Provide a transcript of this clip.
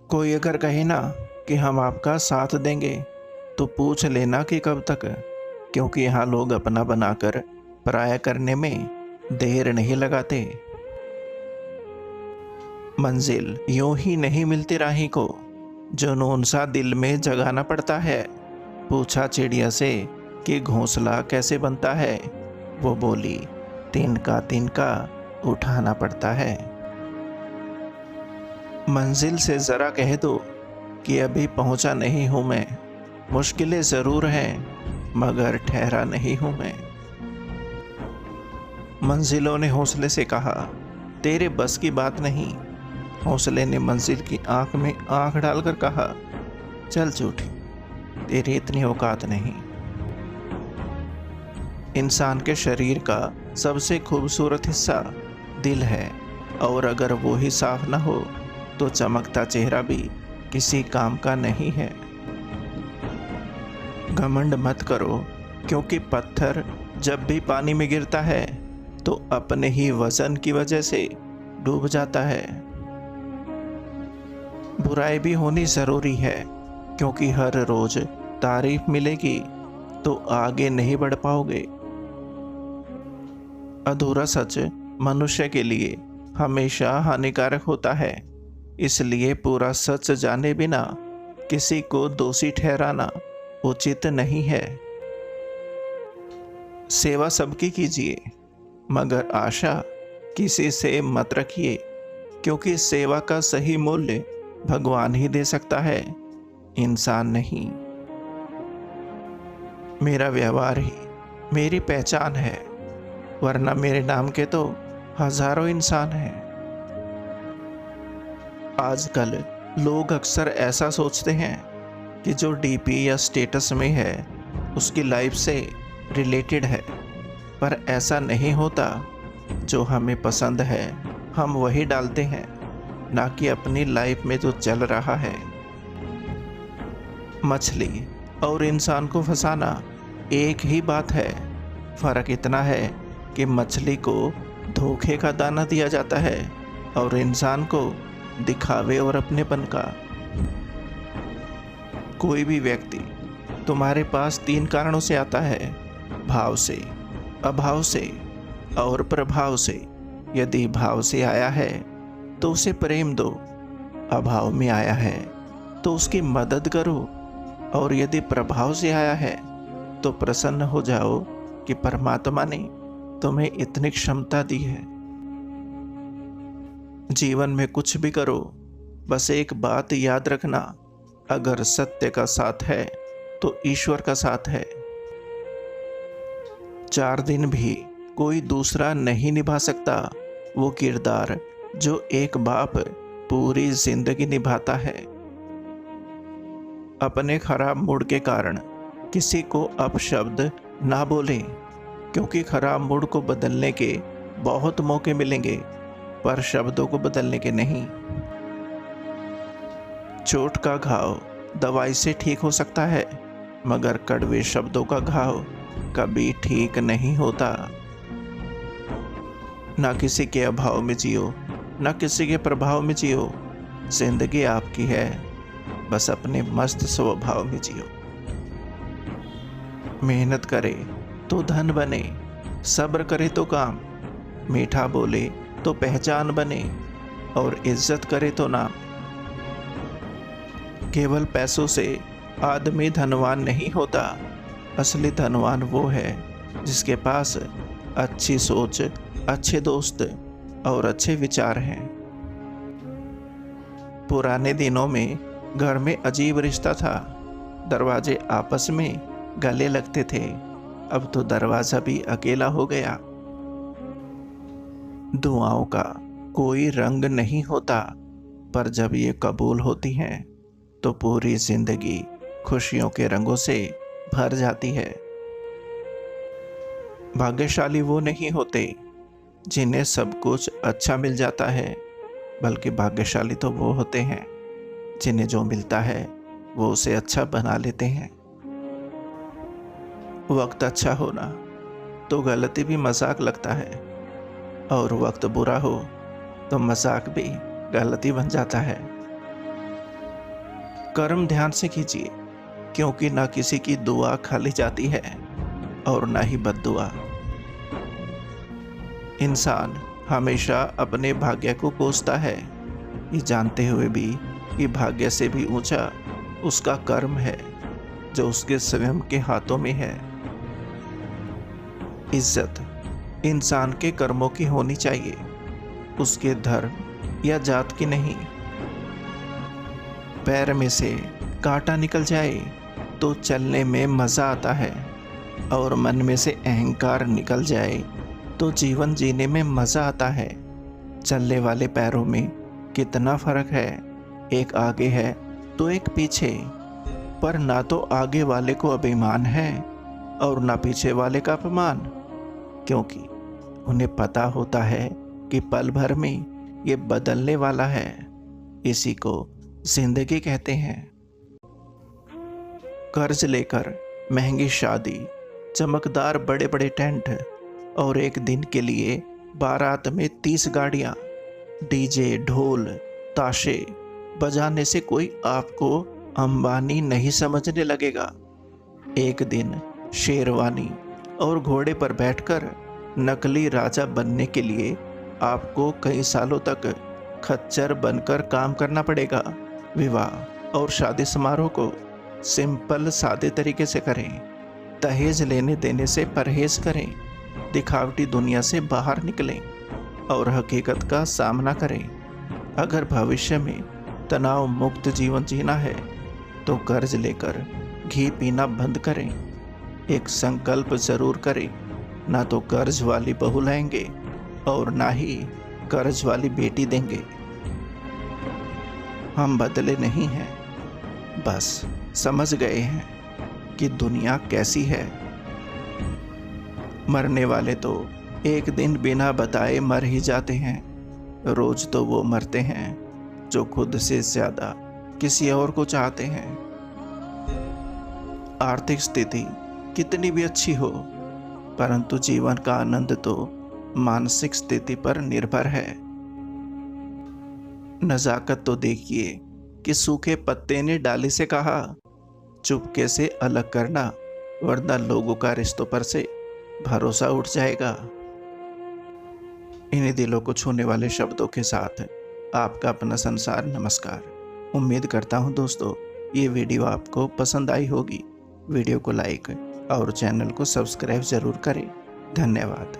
कोई अगर कहे ना कि हम आपका साथ देंगे, तो पूछ लेना कि कब तक, क्योंकि यहाँ लोग अपना बनाकर पराया करने में देर नहीं लगाते। मंजिल यूं ही नहीं मिलती राही को, जुनून सा दिल में जगाना पड़ता है। पूछा चिड़िया से कि घोंसला कैसे बनता है, वो बोली तिनका तिनका उठाना पड़ता है। मंजिल से ज़रा कह दो कि अभी पहुंचा नहीं हूं मैं, मुश्किलें ज़रूर हैं मगर ठहरा नहीं हूं मैं। मंजिलों ने हौसले से कहा, तेरे बस की बात नहीं। हौसले ने मंजिल की आंख में आंख डालकर कहा, चल झूठी, तेरी इतनी औकात नहीं। इंसान के शरीर का सबसे खूबसूरत हिस्सा दिल है, और अगर वो ही साफ ना हो तो चमकता चेहरा भी किसी काम का नहीं है। घमंड मत करो, क्योंकि पत्थर जब भी पानी में गिरता है तो अपने ही वजन की वजह से डूब जाता है। बुराई भी होनी जरूरी है, क्योंकि हर रोज तारीफ मिलेगी तो आगे नहीं बढ़ पाओगे। अधूरा सच मनुष्य के लिए हमेशा हानिकारक होता है, इसलिए पूरा सच जाने बिना किसी को दोषी ठहराना उचित नहीं है। सेवा सबकी कीजिए, मगर आशा किसी से मत रखिए, क्योंकि सेवा का सही मूल्य भगवान ही दे सकता है, इंसान नहीं। मेरा व्यवहार ही मेरी पहचान है, वरना मेरे नाम के तो हजारों इंसान हैं। आजकल लोग अक्सर ऐसा सोचते हैं कि जो डीपी या स्टेटस में है उसकी लाइफ से रिलेटेड है, पर ऐसा नहीं होता। जो हमें पसंद है हम वही डालते हैं, ना कि अपनी लाइफ में जो चल रहा है। मछली और इंसान को फंसाना एक ही बात है, फर्क इतना है कि मछली को धोखे का दाना दिया जाता है और इंसान को दिखावे और अपनेपन का। कोई भी व्यक्ति तुम्हारे पास 3 कारणों से आता है, भाव से, अभाव से और प्रभाव से। यदि भाव से आया है तो उसे प्रेम दो, अभाव में आया है तो उसकी मदद करो, और यदि प्रभाव से आया है तो प्रसन्न हो जाओ कि परमात्मा ने तुम्हें इतनी क्षमता दी है। जीवन में कुछ भी करो, बस एक बात याद रखना, अगर सत्य का साथ है तो ईश्वर का साथ है। 4 दिन भी कोई दूसरा नहीं निभा सकता वो किरदार जो एक बाप पूरी जिंदगी निभाता है। अपने खराब मूड के कारण किसी को अपशब्द ना बोलें, क्योंकि खराब मूड को बदलने के बहुत मौके मिलेंगे, पर शब्दों को बदलने के नहीं। चोट का घाव दवाई से ठीक हो सकता है, मगर कड़वे शब्दों का घाव कभी ठीक नहीं होता। ना किसी के अभाव में जियो, ना किसी के प्रभाव में जियो। जिंदगी आपकी है, बस अपने मस्त स्वभाव में जियो। मेहनत करे तो धन बने, सब्र करे तो काम, मीठा बोले तो पहचान बने, और इज्जत करे तो नाम। केवल पैसों से आदमी धनवान नहीं होता, असली धनवान वो है जिसके पास अच्छी सोच, अच्छे दोस्त और अच्छे विचार हैं। पुराने दिनों में घर में अजीब रिश्ता था, दरवाजे आपस में गले लगते थे, अब तो दरवाजा भी अकेला हो गया। दुआओं का कोई रंग नहीं होता, पर जब ये कबूल होती हैं तो पूरी जिंदगी खुशियों के रंगों से भर जाती है। भाग्यशाली वो नहीं होते जिन्हें सब कुछ अच्छा मिल जाता है, बल्कि भाग्यशाली तो वो होते हैं जिन्हें जो मिलता है वो उसे अच्छा बना लेते हैं। वक्त अच्छा होना तो गलती भी मजाक लगता है, और वक्त बुरा हो तो मजाक भी गलती बन जाता है। कर्म ध्यान से कीजिए, क्योंकि ना किसी की दुआ खाली जाती है और ना ही बद्दुआ। इंसान हमेशा अपने भाग्य को कोसता है, ये जानते हुए भी कि भाग्य से भी ऊंचा उसका कर्म है जो उसके स्वयं के हाथों में है। इज्जत इंसान के कर्मों की होनी चाहिए, उसके धर्म या जात की नहीं। पैर में से कांटा निकल जाए तो चलने में मजा आता है, और मन में से अहंकार निकल जाए तो जीवन जीने में मजा आता है। चलने वाले पैरों में कितना फर्क है, एक आगे है तो एक पीछे, पर ना तो आगे वाले को अभिमान है और ना पीछे वाले का अपमान, क्योंकि उन्हें पता होता है कि पल भर में ये बदलने वाला है। इसी को जिंदगी कहते हैं। कर्ज लेकर महंगी शादी, चमकदार बड़े बड़े टेंट और एक दिन के लिए बारात में 30 गाड़ियां, डीजे ढोल ताशे बजाने से कोई आपको अंबानी नहीं समझने लगेगा। एक दिन शेरवानी और घोड़े पर बैठकर नकली राजा बनने के लिए आपको कई सालों तक खच्चर बनकर काम करना पड़ेगा। विवाह और शादी समारोह को सिंपल सादे तरीके से करें, दहेज लेने देने से परहेज करें, दिखावटी दुनिया से बाहर निकलें और हकीकत का सामना करें। अगर भविष्य में तनाव मुक्त जीवन जीना है तो कर्ज लेकर घी पीना बंद करें। एक संकल्प जरूर करें, ना तो कर्ज वाली बहू लाएंगे और ना ही कर्ज वाली बेटी देंगे। हम बदले नहीं हैं, बस समझ गए हैं कि दुनिया कैसी है। मरने वाले तो एक दिन बिना बताए मर ही जाते हैं। रोज तो वो मरते हैं जो खुद से ज्यादा किसी और को चाहते हैं। आर्थिक स्थिति कितनी भी अच्छी हो, परंतु जीवन का आनंद तो मानसिक स्थिति पर निर्भर है। नजाकत तो देखिए कि सूखे पत्ते ने डाली से कहा, चुपके से अलग करना, वरना लोगों का रिश्तों पर से भरोसा उठ जाएगा। इन्हीं दिलों को छूने वाले शब्दों के साथ आपका अपना संसार नमस्कार। उम्मीद करता हूं दोस्तों ये वीडियो आपको पसंद आई होगी। वीडियो को लाइक और चैनल को सब्सक्राइब जरूर करें। धन्यवाद।